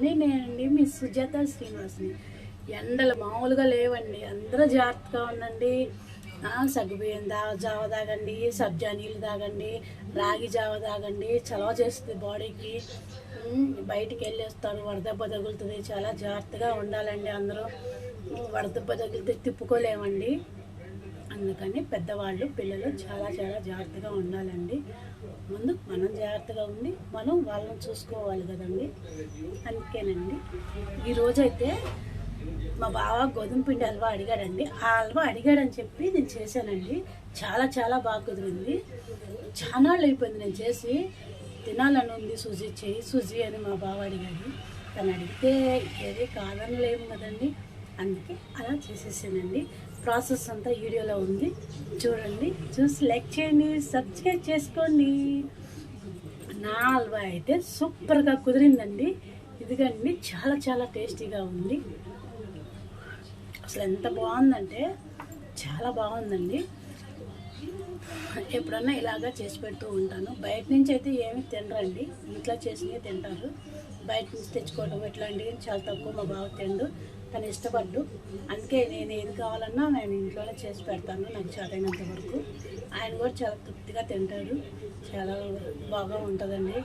నేనండి మీ సుజాత శ్రీనివాస్ని. ఎండలు మామూలుగా లేవండి, అందరూ జాగ్రత్తగా ఉండండి. సగ్గుబియ్యం జావ తాగండి, సబ్జా నీళ్ళు తాగండి, రాగి జావ తాగండి, చలవ చేస్తుంది బాడీకి. బయటికి వెళ్ళేస్తారు, వడదెబ్బ తగులుతుంది, చాలా జాగ్రత్తగా ఉండాలండి అందరూ. వడదెబ్బ తగిలితే తిప్పుకోలేమండి, అందుకని పెద్దవాళ్ళు పిల్లలు చాలా చాలా జాగ్రత్తగా ఉండాలండి. ముందు మనం జాగ్రత్తగా ఉండి మనం వాళ్ళని చూసుకోవాలి కదండి. అందుకేనండి ఈరోజైతే మా బావ గోధుమ పిండి హల్వా అడిగాడండి. ఆ హల్వా అడిగాడని చెప్పి నేను చేశానండి. చాలా చాలా బాగా కుదిరింది. చాలాళ్ళు అయిపోయింది నేను చేసి, తినాలని ఉంది. సుజీ చేయి సుజీ అని మా బావ అడిగాడు. తను అడిగితే ఏది కాదనలేము కదండి, అందుకే అలా చేసేసానండి. ప్రాసెస్ అంతా వీడియోలో ఉంది, చూడండి. చూసి లైక్ చేయండి, సబ్స్క్రైబ్ చేసుకోండి. నా హల్వా అయితే సూపర్గా కుదిరిందండి. ఇదిగండి, చాలా చాలా టేస్టీగా ఉంది. అసలు ఎంత బాగుందంటే చాలా బాగుందండి. ఎప్పుడన్నా ఇలాగా చేసి పెడుతూ ఉంటాను. బయట నుంచి అయితే ఏమి తినరండి, ఇంట్లో చేసినవి తింటారు. బయట నుంచి తెచ్చుకోవడం ఇట్లాంటివి చాలా తక్కువ. మా బావ తిండు, తను ఇష్టపడ్డు. అందుకే నేను ఏది కావాలన్నా నేను ఇంట్లోనే చేసి పెడతాను, నాకు చేతైనంత వరకు. ఆయన కూడా చాలా తృప్తిగా తింటాడు. చాలా బాగా ఉంటుందండి.